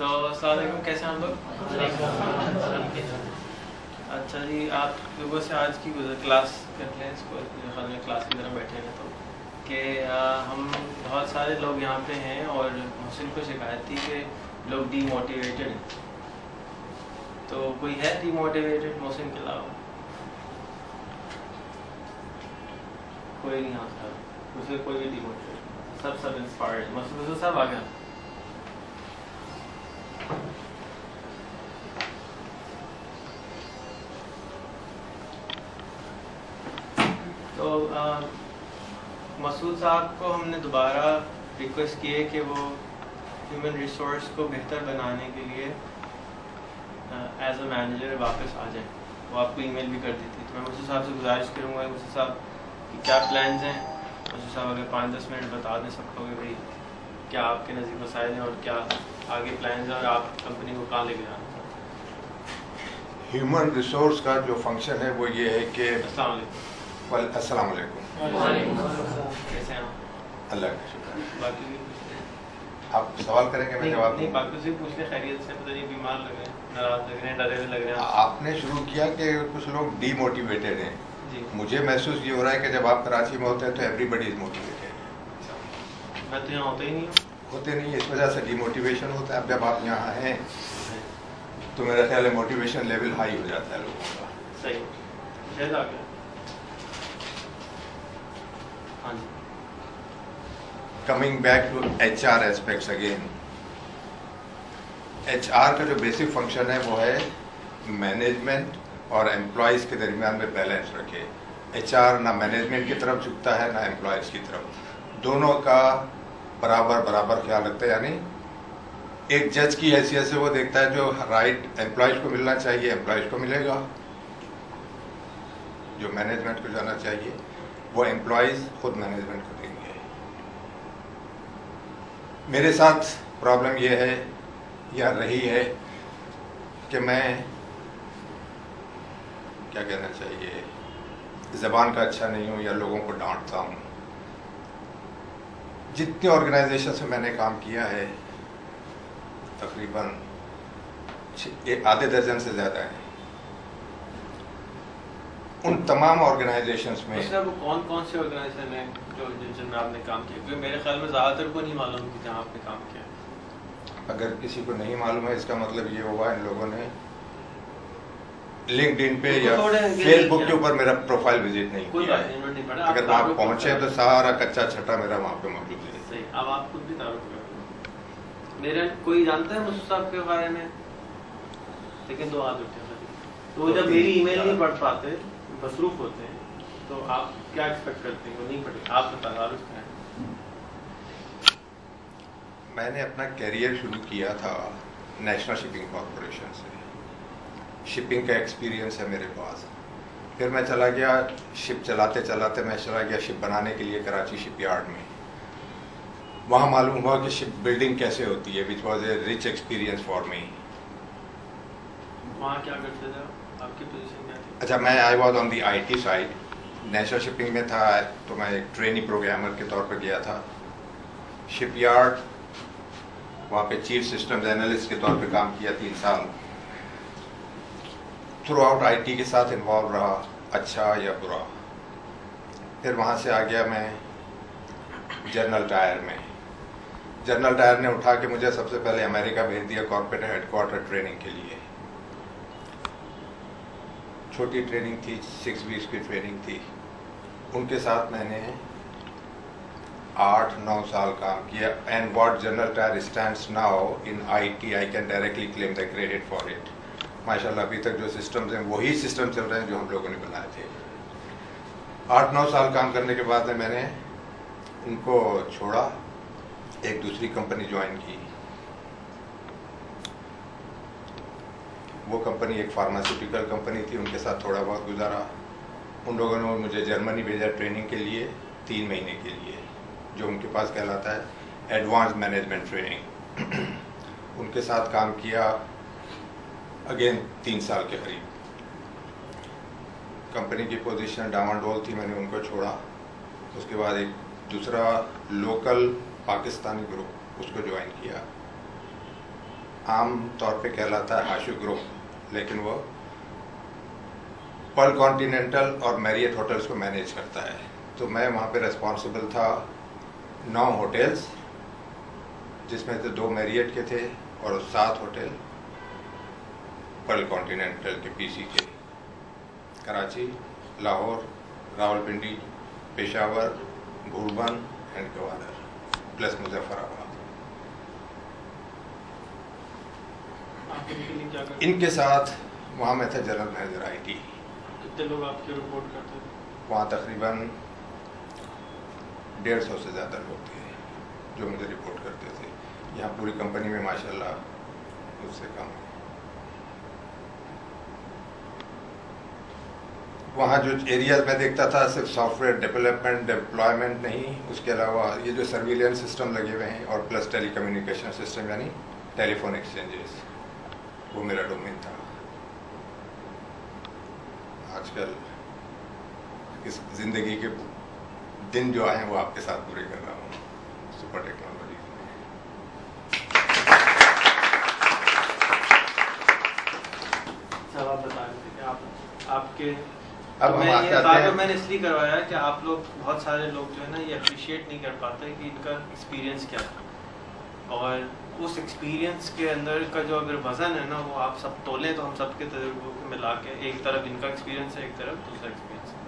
अस्सलाम वालेकुम, कैसे हैं आप लोग? अच्छा जी, आप लोगों से आज की क्लास करते हैं, इसको ख्याल में क्लास की तरह बैठे हैं तो कि हम बहुत सारे लोग यहाँ पे हैं और मोहसिन को शिकायत थी कि लोग डीमोटिवेटेड हैं। तो कोई है डीमोटिवेटेड मोहसिन के अलावा? कोई नहीं आता, उसे कोई भी डीमोटिवेटेड, सब इंस्पायर्ड। मोहसिन साहब आ गया। तो मसूद साहब को हमने दोबारा रिक्वेस्ट की है कि वो ह्यूमन रिसोर्स को बेहतर बनाने के लिए एज अ मैनेजर वापस आ जाए। वो आपको ईमेल भी कर दी थी। तो मैं मसूद साहब से गुजारिश करूँगा मसूद साहब कि क्या प्लान्स हैं। मसूद साहब अगर 5-10 मिनट बता दें सबको कि भाई क्या आपके नज़दीक वसाइल हैं और क्या आगे प्लान्स हैं और आप कंपनी को कहाँ लेके जाना चाहते हैं। ह्यूमन रिसोर्स का जो फंक्शन है वो ये है कि अस्सलाम वालेकुम। कैसे हैं अल्लाह का शुक्र। बाकी आप सवाल करेंगे, मैं जवाब नहीं, बाकी से पूछ ले खैरियत से। पता नहीं बीमार लग रहे हैं, नाराज लग रहे हैं, डरे हुए लग रहे हैं। आपने शुरू किया कि कुछ लोग डीमोटिवेटेड हैं जी। मुझे महसूस ये हो रहा है कि जब आप कराची में होते हैं तो एवरीबडी इज मोटिवेटेड। मैं तो यहाँ होता ही नहीं हूँ। होते नहीं, इस वजह से डीमोटिवेशन होता है। अब जब आप यहाँ हैं तो मेरा ख्याल है मोटिवेशन लेवल हाई हो जाता है लोगों का। सही शायद आ गया। हाँ जी। Coming back to HR aspects again, HR का जो बेसिक फंक्शन है वो है मैनेजमेंट और एम्प्लॉयज़ के दरमियान में बैलेंस रखे। HR ना मैनेजमेंट की तरफ झुकता है ना एम्प्लॉयज़ की तरफ, दोनों का बराबर बराबर ख्याल रखता है। यानी एक जज की हैसियत से वो देखता है जो राइट एम्प्लॉयज़ को मिलना चाहिए एम्प्लॉयज़ को मिलेगा, जो मैनेजमेंट को जाना चाहिए वो एम्प्लॉयज़ खुद मैनेजमेंट को देंगे। मेरे साथ प्रॉब्लम ये है या रही है कि मैं क्या कहना चाहिए, ज़बान का अच्छा नहीं हूँ या लोगों को डांटता हूँ। जितने ऑर्गेनाइजेशन से मैंने काम किया है तकरीबन आधे दर्जन से ज़्यादा है, उन तमाम ऑर्गेनाइजेशंस में वो कौन कौन से ऑर्गेनाइजेशन हैं जो जिनमें आपने काम किया? क्योंकि मेरे ख्याल में ज़्यादातर को नहीं मालूम कि जहाँ आपने काम किया। अगर किसी को नहीं मालूम है इसका मतलब ये होगा इन लोगों ने लिंक्डइन पे या फेसबुक के ऊपर मेरा प्रोफाइल विजिट नहीं किया है। अगर वहाँ पहुंचे तो सारा कच्चा छट्टा मेरा वहाँ पे मौजूद है। सही। अब आप खुद भी तारुफ करें। मेरे कोई जानता है मसूद साहब के बारे में? लेकिन 2 हाथ उठे। तो जब मेरी ईमेल नहीं पढ़ पाते, मसरूफ होते हैं, तो आप क्या एक्सपेक्ट करते हैं? वो नहीं पढ़े, आप बता तारुफ करें। मैंने अपना कैरियर शुरू किया था नेशनल शिपिंग कॉरपोरेशन से। शिपिंग का एक्सपीरियंस है मेरे पास। फिर मैं चला गया शिप चलाते चलाते मैं चला गया शिप बनाने के लिए कराची शिपयार्ड में। वहाँ मालूम हुआ कि शिप बिल्डिंग कैसे होती है, which was a rich experience for me. वहाँ क्या करते थे? आपकी पोजीशन क्या थी? अच्छा, मैं I was on the IT side. National shipping में था तो मैं एक ट्रेनी प्रोग्रामर के तौर पर गया था शिपयार्ड। वहाँ पे चीफ सिस्टम्स एनालिस्ट के तौर पे काम किया 3 साल। थ्रू आउट IT के साथ इन्वॉल्व रहा, अच्छा या बुरा। फिर वहाँ से आ गया मैं जनरल टायर में। जनरल टायर ने उठा के मुझे सबसे पहले अमेरिका भेज दिया कॉर्पोरेट हेडक्वार्टर ट्रेनिंग के लिए। छोटी ट्रेनिंग थी, 6 वीक्स की ट्रेनिंग थी। उनके साथ मैंने 8-9 साल काम किया। And what general tyre stands now in IT, I can directly claim the credit for it. माशाल्लाह अभी तक जो सिस्टम्स हैं वही सिस्टम चल रहे हैं जो हम लोगों ने बनाए थे। 8-9 साल काम करने के बाद में मैंने उनको छोड़ा, एक दूसरी कंपनी ज्वाइन की। वो कंपनी एक फार्मास्यूटिकल कंपनी थी, उनके साथ थोड़ा बहुत गुजारा। उन लोगों ने मुझे जर्मनी भेजा ट्रेनिंग के लिए 3 महीने के लिए, जो उनके पास कहलाता है एडवांस मैनेजमेंट ट्रेनिंग। उनके साथ काम किया अगेन 3 साल के करीब। कंपनी की पोजीशन डामाडोल थी, मैंने उनको छोड़ा। उसके बाद एक दूसरा लोकल पाकिस्तानी ग्रुप उसको ज्वाइन किया। आम तौर पे कहलाता है आशु ग्रुप, लेकिन वो पर्ल कॉन्टिनेंटल और मैरियट होटल्स को मैनेज करता है। तो मैं वहाँ पे रिस्पॉन्सिबल था 9 होटल्स, जिसमें से 2 मैरियट के थे और 7 होटल पर्ल कॉन्टिनेंटल के पीसी के। Karachi, Lahore, Rawalpindi, Peshawar, Bhurban and Gwadar plus Muzaffarabad. इनके साथ वहाँ मैं था जनरल मैनेजर IT। कितने लोग आपके रिपोर्ट करते थे? वहाँ तकरीबन 150 से ज़्यादा लोग थे जो मुझे रिपोर्ट करते थे। यहाँ पूरी कंपनी में माशाल्लाह उससे कम है। वहाँ जो एरियाज में देखता था सिर्फ सॉफ्टवेयर डेवलपमेंट डिप्लॉयमेंट नहीं, उसके अलावा ये जो सर्विलियंस सिस्टम लगे हुए हैं और प्लस टेलीकम्युनिकेशन सिस्टम यानी टेलीफोन एक्सचेंजेस, वो मेरा डोमेन था। आजकल इस जिंदगी के दिन जो आए हैं वो आपके साथ पूरे कर रहा हूँ सुपर टेक्नोलॉजी में। सब आप बता रहे थे कि आपके अब तो हम मैं आते ये आते बात हैं, मैंने इसलिए करवाया कि आप लोग बहुत सारे लोग जो है ना ये अप्रिशिएट नहीं कर पाते कि इनका एक्सपीरियंस क्या है, और उस एक्सपीरियंस के अंदर का जो अगर वजन है ना वो आप सब तोलें तो हम सबके तजुर्बों को मिला के एक तरफ इनका एक्सपीरियंस है, एक तरफ दूसरा एक्सपीरियंस है,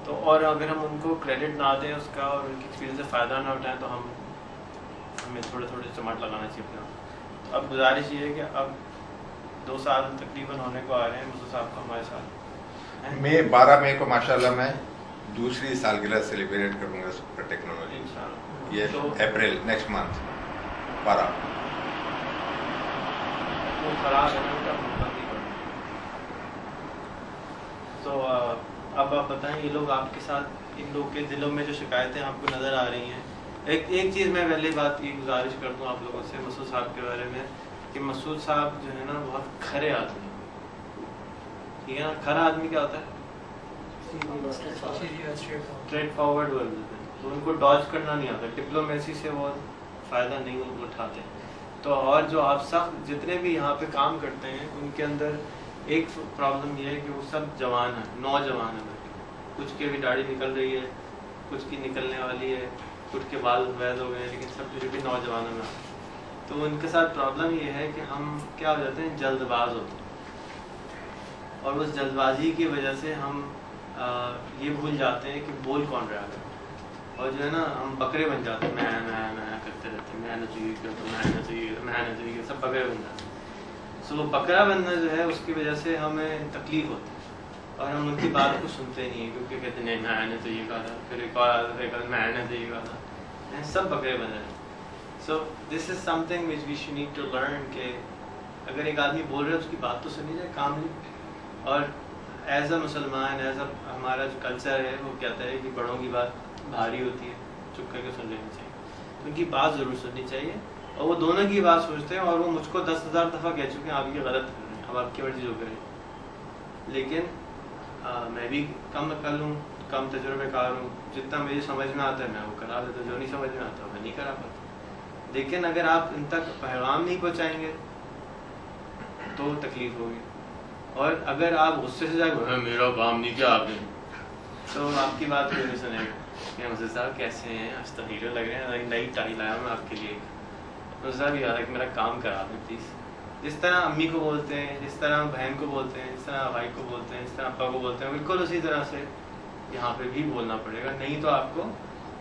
तो और अगर हम उनको क्रेडिट ना दें उसका और उनके एक्सपीरियंस से फ़ायदा ना उठाएं तो हमें थोड़े थोड़े चमाट लगाना चाहिए अपने आप। तो अब गुजारिश ये है कि अब 2 साल तकरीबन होने को आ रहे हैं मुझे साहब को हमारे साथ। मैं 12 मई को माशाल्लाह मैं दूसरी सालगिरह सेलिब्रेट करूंगा सुपर टेक्नोलॉजी। ये तो अप्रैल नेक्स्ट मंथ 12। वो खराब है ना तो अब आप बताएं ये लोग आपके साथ, इन लोग के दिलों में जो शिकायतें आपको नज़र आ रही हैं। एक चीज़ मैं पहले बात ये गुजारिश कर दूँ आप लोगों से मसूद साहब के बारे में कि मसूद साहब जो है ना बहुत खरे आदमी, ठीक है ना। खरा आदमी क्या होता है? स्ट्रेट फॉरवर्ड बोलते हैं, तो उनको डॉज करना नहीं आता, डिप्लोमेसी से वो फ़ायदा नहीं उठाते। तो और जो आप सब जितने भी यहाँ पे काम करते हैं उनके अंदर एक प्रॉब्लम ये है कि वो सब जवान हैं, नौजवान हैं। कुछ की भी दाढ़ी निकल रही है, कुछ की निकलने वाली है, कुछ के बाल वैद हो गए हैं, लेकिन सब फिर भी नौजवानों में। तो उनके साथ प्रॉब्लम ये है कि हम क्या हो जाते हैं, जल्दबाज होते हैं, और उस जल्दबाजी की वजह से हम ये भूल जाते हैं कि बोल कौन रहा है, और जो है ना हम बकरे बन जाते हैं, मैं करते रहते हैं, मैं चाहिए सब बकरे बन जाते हैं। सो वो बकरा बनना जो है उसकी वजह से हमें तकलीफ होती है और हम उनकी बात को सुनते नहीं हैं, क्योंकि कहते नहीं मैंने तो ये कहा था, फिर एक और मैंने तो ये कहा था, सब बकरे बन रहे हैं। So this is something which we should need to learn कि अगर एक आदमी बोल रहा है उसकी बात तो सुनी जाए कामली। और एज अ मुसलमान, एज अ हमारा जो कल्चर है वो कहता है कि बड़ों की बात भारी होती है, चुप करके सुन लेनी चाहिए। उनकी बात ज़रूर सुननी चाहिए, और वो दोनों की बात सोचते हैं, और वो मुझको 10,000 दफ़ा कह चुके हैं आप ये गलत कर रहे हैं, अब आपकी मर्जी जो करें। लेकिन मैं भी कम अकल हूँ, कम तजुर्बेकार हूँ, जितना मेरी समझ में आता है मैं वो करा देता हूँ, जो नहीं समझ में आता मैं नहीं करा पाता। लेकिन अगर आप इन तक पैगाम नहीं पहुँचाएंगे तो तकलीफ होगी, और अगर आप गुस्से से जाए मेरा काम नहीं किया आपने, तो आपकी बात क्यों नहीं सुनेगा। मुझे साहब कैसे हैं, आज तो हीरो लग रहे हैं, नई टाई लाया मैं आपके लिए। मुझे साहब याद है कि मेरा काम करा दें प्लीज़। जिस तरह अम्मी को बोलते हैं, जिस तरह बहन को बोलते हैं, जिस तरह भाई को बोलते हैं, जिस तरह अब्बा को बोलते हैं, बिल्कुल उसी तरह से यहाँ पे भी बोलना पड़ेगा, नहीं तो आपको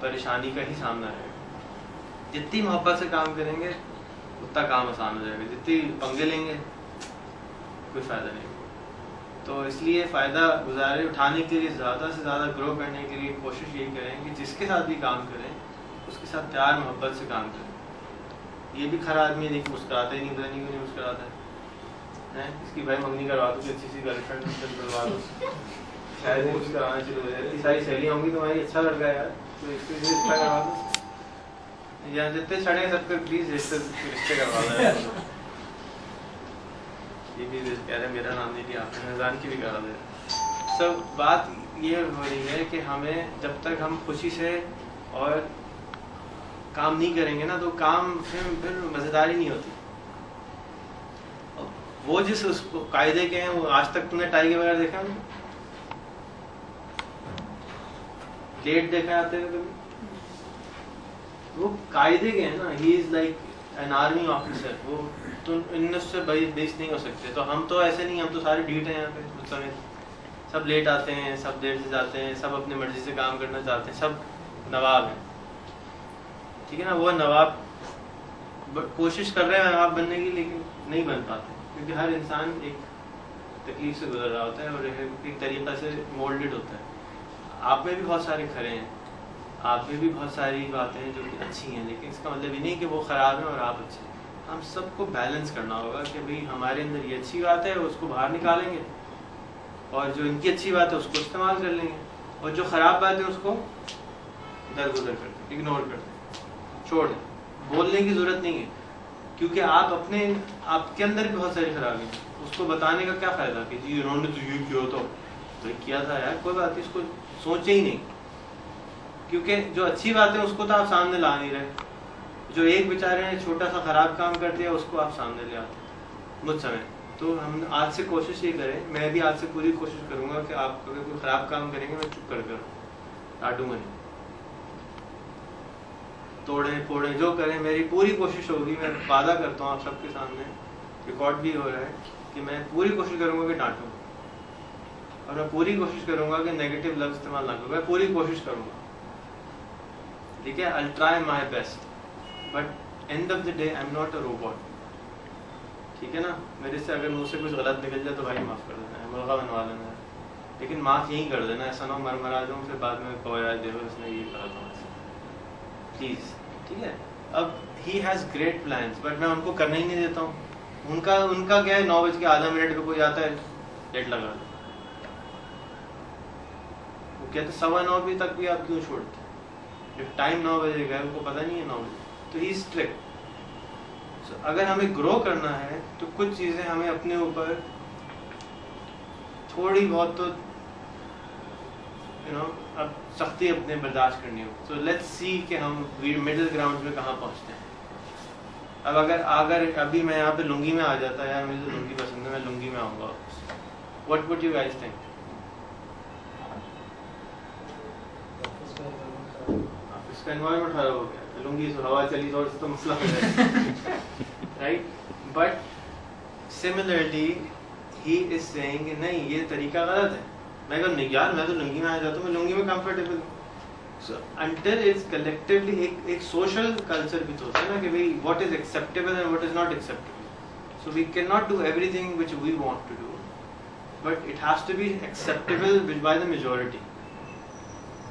परेशानी का ही सामना रहेगा। जितनी मोहब्बत से काम करेंगे उतना काम आसान हो जाएगा, जितनी पंगे लेंगे कोई फ़ायदा नहीं। तो इसलिए फ़ायदा गुजारे उठाने के लिए ज़्यादा से ज़्यादा ग्रो करने के लिए कोशिश यही करें कि जिसके साथ भी काम करें उसके साथ प्यार मोहब्बत से काम करें। ये भी खरा आदमी नहीं, मुस्कुराते ही नहीं, पता नहीं क्यों नहीं मुस्कुराता है। इसकी भाई मंगनी करवा दो, अच्छी सी गर्लफ्रेंड बनवा दो, शायद मुस्कुराना शुरू हो जाए। इतनी सारी सहेलियाँ होंगी तुम्हारी, अच्छा लड़का है यार, तो इसको रिश्ता करवा दो, या जितने सड़े हैं सबके प्लीज़ रिश्ते करवा दो। ये भी कह रहे मेरा नाम नहीं लिया आपने, रमज़ान की भी करा दे। सब बात ये हो रही है कि हमें जब तक हम खुशी से और काम नहीं करेंगे ना तो काम फिर मज़ेदारी नहीं होती। वो जिस उसको कायदे के हैं, वो आज तक तुमने टाई के बगैर देखा है? लेट देखा आते हैं कभी? वो कायदे के हैं ना, he is like an army officer, वो तुम इनमें से बेस नहीं हो सकते। तो हम तो ऐसे नहीं, हम तो सारे ढीठ हैं यहाँ पे उस समय, सब लेट आते हैं, सब देर से जाते हैं, सब अपनी मर्जी से काम करना चाहते हैं, सब नवाब हैं, ठीक है ना। वो नवाब कोशिश कर रहे हैं नवाब बनने की, लेकिन नहीं बन पाते, क्योंकि हर इंसान एक तकलीफ से गुजर रहा होता है और एक तरीक़ा से मोल्डेड होता है। आप में भी बहुत सारे खरे हैं, आप में भी बहुत सारी बातें हैं जो कि अच्छी हैं, लेकिन इसका मतलब ये नहीं कि वो ख़राब हैं और आप अच्छे हैं। हम सबको बैलेंस करना होगा कि भाई हमारे अंदर ये अच्छी बात है, उसको बाहर निकालेंगे, और जो इनकी अच्छी बात है उसको इस्तेमाल कर लेंगे, और जो ख़राब बात है उसको दरगुजर कर दें, इग्नोर कर दें, छोड़ दें। बोलने की ज़रूरत नहीं है, क्योंकि आप अपने आपके अंदर भी बहुत सारी खराबी है, उसको बताने का क्या फ़ायदा कि जी इन्होंने तो ये किया तो किया था यार, कोई बात नहीं, इसको सोचे ही नहीं, क्योंकि जो अच्छी बात है उसको तो आप सामने ला नहीं रहे, जो एक बेचारे ने छोटा सा ख़राब काम कर दिया उसको आप सामने ले आते मुझ समय। तो हम आज से कोशिश ये करें, मैं भी आज से पूरी कोशिश करूँगा कि आप अगर कोई ख़राब काम करेंगे मैं चुप कर डांटूंगा नहीं, तोड़े फोड़े जो करें, मेरी पूरी कोशिश होगी, मैं वादा करता हूँ आप सबके सामने, रिकॉर्ड भी हो रहा है, कि मैं पूरी कोशिश करूँगा कि डांटूँ, और मैं पूरी कोशिश करूँगा कि नेगेटिव लफ्ज़ इस्तेमाल ना करूँ, मैं पूरी कोशिश करूँगा, ठीक है। I'll try my best, but end of the day I'm not a robot, ठीक है ना। मेरे से अगर मुझसे कुछ गलत निकल जाए तो भाई माफ़ कर देना है, मुर्गा बनवा लेना है, लेकिन माफ़ यहीं कर देना, ऐसा ना हो मर जाऊँ फिर बाद में कहो यार देखो इसने ये करा था मुझसे, प्लीज़, ठीक है। अब he has great plans, but मैं उनको करने ही नहीं देता हूँ। उनका क्या है, 9 बज के आधा मिनट पे कोई आता है, लेट लगा दो, वो कहते 9:15 बजे तक भी आप क्यों छोड़ते, जब टाइम 9 बजे का है, उनको पता नहीं है 9 बजे, तो ही स्ट्रिक्ट। अगर हमें ग्रो करना है तो कुछ चीज़ें हमें अपने ऊपर थोड़ी बहुत तो अब सख्ती अपने बर्दाश्त करनी हो। सो लेट्स सी कि हम मिडिल ग्राउंड में कहाँ पहुँचते हैं। अब अगर अभी मैं यहाँ पे लुंगी में आ जाता है, यार मुझे तो लुंगी पसंद है, मैं लुंगी में आऊँगा, what would you guys think? इसका एनवायरनमेंट खराब हो गया, लुंगी से हवा चली तो मसला हो जाएगा, right. But similarly he is saying नहीं, ये तरीका गलत है। मैं कहूँ नहीं यार, मैं तो लुंगी में आ जाता हूँ, मैं लुंगी में कंफर्टेबल हूँ। सो अंटिल इट्स कलेक्टिवली एक सोशल कल्चर भी तो होता है ना कि भाई what is acceptable and what is not acceptable. So we can not do everything which we want to do, but it has to be acceptable by the majority,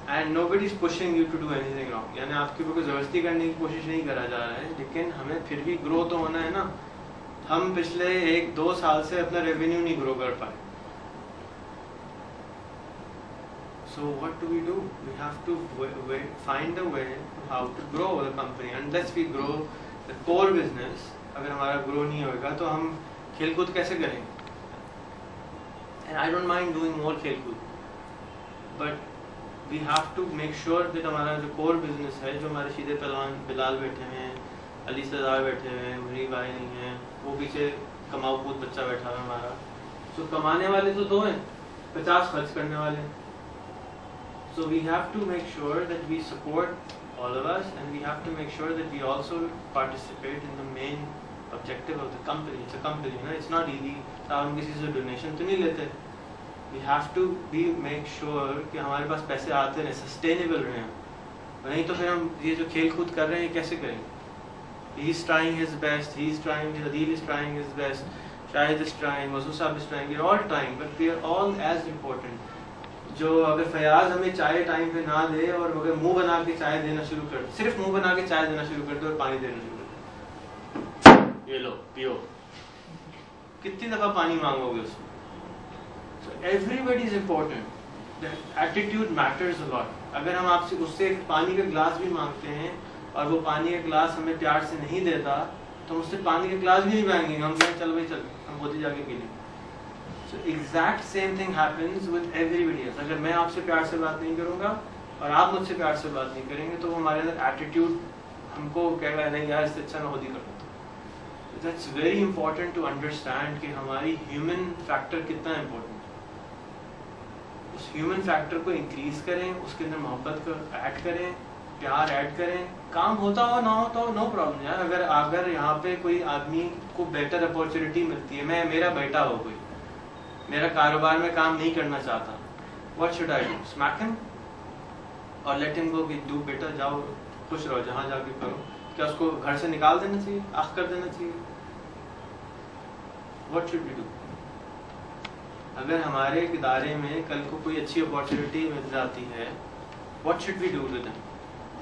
and nobody is pushing you to do anything wrong. यानी आपके ऊपर जबरदस्ती करने की कोशिश नहीं करा जा रहा है, लेकिन हमें फिर भी ग्रो तो होना है ना। हम पिछले 1-2 साल से अपना रेवेन्यू नहीं ग्रो कर पाए, so what do? We have to find a way how to grow the company. Unless we grow the core business, अगर हमारा ग्रो नहीं होगा तो हम खेलकूद कैसे करेंगे? And I don't mind doing more खेलकूद, but we have to make sure that हमारा जो core business है, जो हमारे सीधे पहलवान बिलाल बैठे हैं, अली सरदार बैठे हुए हैं, मुनीर भाई नहीं है, वो पीछे कमाऊ कूद बच्चा बैठा है हमारा, so कमाने वाले तो 2 हैं, 50 खर्च करने वाले। So we have to make sure that we support all of us, and we have to make sure that we also participate in the main objective of the company. It's a company, you know, it's not easy. हम किसी से donation तो नहीं लेते. We have to make sure कि हमारे पास पैसे आते रहे, sustainable रहे, नहीं तो फिर हम ये जो खेल कूद कर रहे हैं कैसे करेंगे? He's trying his best. He's trying. Adil is trying his best. Shahid is trying. Wasu Saab is trying. We're all trying, but we are all as important. जो अगर फयाज हमें चाय टाइम पे ना दे और अगर मुंह बना के चाय देना शुरू कर, सिर्फ मुंह बना के चाय देना शुरू कर दे और पानी देना शुरू कर दे, ये लो पियो, कितनी दफा पानी मांगोगे उसको? So everybody is important. That attitude matters a lot. अगर हम आपसे उससे एक पानी का गिलास भी मांगते हैं और वो पानी का गिलास हमें प्यार से नहीं देता, तो उससे पानी का गिलास भी नहीं मांगेंगे, हम कहें चल भाई चल, हम खुद ही जाके पी लेंगे। So exact same thing happens with everybody else. अगर मैं आपसे प्यार से बात नहीं करूँगा और आप मुझसे प्यार से बात नहीं करेंगे, तो वो हमारे अंदर एटीट्यूड हमको कहेगा नहीं यार इससे अच्छा मैं खुद ही कर लेता हूँ। That's very important to understand कि हमारी ह्यूमन फैक्टर कितना इम्पोर्टेंट है। उस ह्यूमन फैक्टर को इंक्रीज करें, उसके अंदर मोहब्बत को ऐड करें, प्यार ऐड करें। काम होता हो ना होता हो, नो प्रॉब्लम यार। अगर यहाँ पे कोई आदमी को बेटर अपॉर्चुनिटी मिलती है, मेरा बेटा हो कोई, मेरा कारोबार में काम नहीं करना चाहता, what should I do? Smack him और लेट हिम गो कि डू बेटा, जाओ खुश रहो, जहाँ जाके करो? क्या उसको घर से निकाल देना चाहिए, आख कर देना चाहिए? What should we do? अगर हमारे इदारे में कल को कोई अच्छी अपॉर्चुनिटी मिल जाती है, what should we do with them?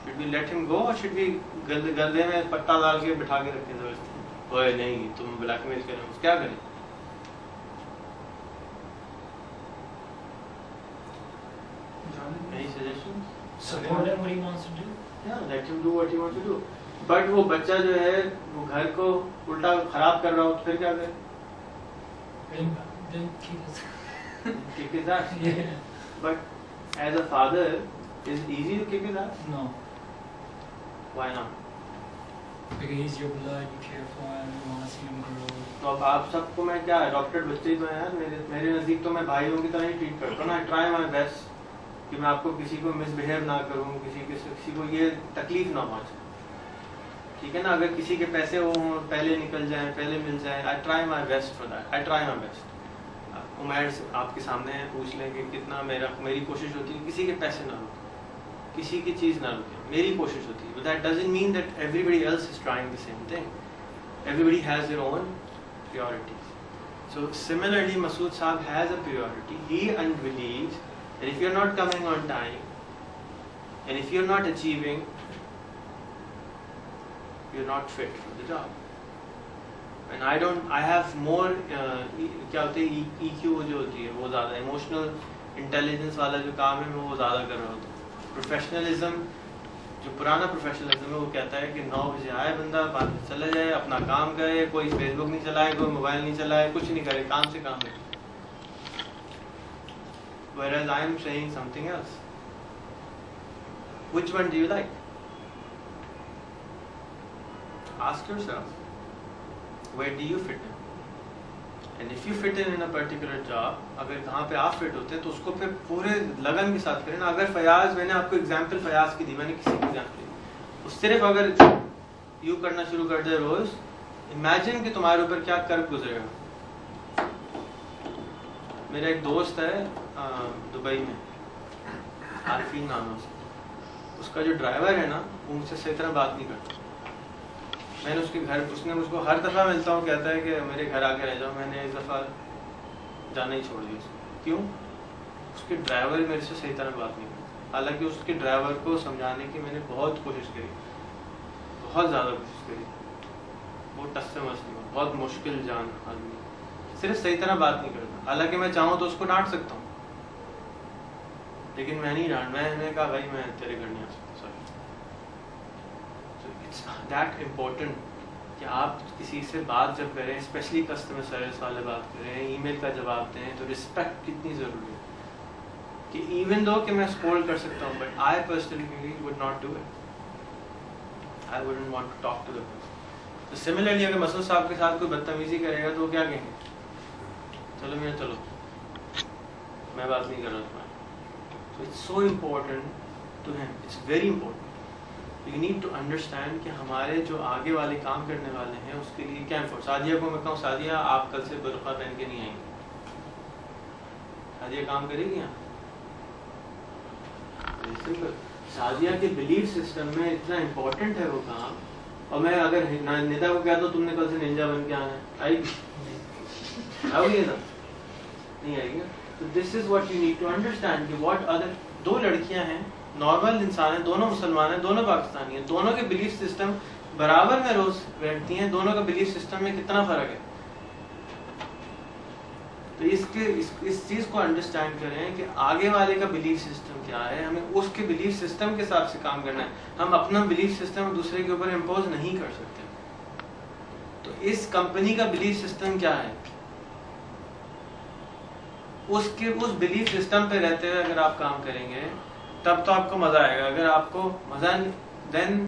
Should we let him go और शुड वी गले में पट्टा डाल के बिठा के रखें जबरदस्ती? ओए नहीं, तुम ब्लैकमेल कर रहे हो, क्या करें? Any suggestions? Support him what he wants to do. Yeah, let him do what he wants to do. But वो बच्चा जो है वो घर को उल्टा खराब कर रहा हो तो फिर क्या करें? Then kick his. Kick his ass. Yeah. But as a father, is it easy to kick his ass? No, Why not? because he's your blood. You care for him. You want to see him grow. तो अब आप सबको मैं क्या adopted बच्चे ही तो हैं यार। मेरे नज़दीक तो मैं भाइयों की तरह ही ट्रीट करता हूँ ना। आई ट्राई माई बेस्ट कि मैं आपको किसी को मिसबिहेव ना करूँ, किसी को ये तकलीफ ना पहुँचे, ठीक है ना। अगर किसी के पैसे वो पहले निकल जाएं, पहले मिल जाएं, I try my best for that. I try my best. Umair आपके सामने है, पूछ लें कि कितना मेरी कोशिश होती है किसी के पैसे ना रुके, किसी की चीज़ ना रुके, मेरी कोशिश होती है। But that doesn't mean that everybody else is trying the same thing. Everybody has their own priorities. So similarly, Masood Saab has a priority. He believes that if you're not coming on time and if you're not achieving, you're not fit for the job. And I have more क्या होते हैं EQ जो होती है वो ज़्यादा, emotional intelligence वाला जो काम है मैं वो ज़्यादा कर रहा होता हूँ। प्रोफेशनलिज्म जो पुराना प्रोफेशनलिज्म है वो कहता है कि 9 बजे आए बंदा, बाद में चला जाए, अपना काम करे, कोई फेसबुक नहीं चलाए, कोई मोबाइल नहीं चलाए, कुछ नहीं करे, काम से काम है। Whereas I am saying something else. Which one do you like? Ask yourself, where do you fit in? And if you fit in a particular job, अगर कहाँ पे आप फिट होते हैं तो उसको फिर पूरे लगन के साथ करें ना। अगर फयाज, मैंने आपको एग्जांपल फयाज की दी, मैंने किसी की एग्जांपल दी, उस सिर्फ अगर यू करना शुरू कर दे रोज, इमेजिन कि तुम्हारे ऊपर क्या कर्व गुजरेगा। मेरा एक दोस्त है दुबई में, आरफीन नाम है उसका जो ड्राइवर है ना वो मुझसे सही तरह बात नहीं करता। मैंने उसके घर, उसने मुझको हर दफ़ा मिलता हूँ कहता है कि मेरे घर आके रह जाओ। मैंने इस दफ़ा जाना ही छोड़ दिया उसको। क्यों? उसके ड्राइवर मेरे से सही तरह बात नहीं करता। हालांकि उसके ड्राइवर को समझाने की मैंने बहुत कोशिश करी, बहुत ज़्यादा कोशिश करी, वो टस से मस नहीं हुआ, बहुत मुश्किल जान आदमी, सिर्फ सही तरह बात नहीं करता। हालांकि मैं चाहूँ तो उसको डांट सकता हूँ, लेकिन मैं नहीं डांट, मैंने कहा भाई मैं तेरे घर नहीं आ सकता, सॉरी। इट्स दैट इम्पोर्टेंट कि आप किसी से बात जब करें, स्पेशली कस्टमर सर्विस वाले बात करें, ईमेल का जवाब दें, तो रिस्पेक्ट कितनी ज़रूरी है कि इवन दो कि मैं स्कोल्ड कर सकता हूँ, but I personally would not do it. I wouldn't want to talk to the person. तो सिमिलरली अगर मसूद साहब के साथ कोई बदतमीजी करेगा तो वो क्या कहेंगे? चलो मैं चलो मैं बात नहीं कर रहा तुम्हारी। So it's so important to him, it's very important. You need to understand कि हमारे जो आगे वाले काम करने वाले हैं उसके लिए क्या इम्पोर्टेंट। सादिया को मैं कहूँ, सादिया आप कल से बुर्का पहन के नहीं आएंगे, सादिया काम करेगी यहाँ? सादिया के बिलीफ सिस्टम में इतना इम्पोर्टेंट है वो काम। और मैं अगर निदा को कहता हूँ तुमने कल से निंजा बन के आना है, आएगी? आओगी ना? नहीं आएगी। तो this is what you need to understand कि व्हाट अदर, दो लड़कियां हैं, नॉर्मल इंसान है, दोनों मुसलमान हैं, दोनों पाकिस्तानी हैं, दोनों के बिलीफ सिस्टम बराबर में रोज बैठती हैं, दोनों का बिलीफ सिस्टम में कितना फर्क है। तो इस चीज को अंडरस्टैंड करें कि आगे वाले का बिलीफ सिस्टम क्या है, हमें उसके बिलीफ सिस्टम के हिसाब से काम करना है। हम अपना बिलीफ सिस्टम दूसरे के ऊपर इम्पोज नहीं कर सकते। तो इस कंपनी का बिलीफ सिस्टम क्या है, उस बिलीफ सिस्टम पे रहते हुए अगर आप काम करेंगे तब तो आपको मजा आएगा। अगर आपको मजा देन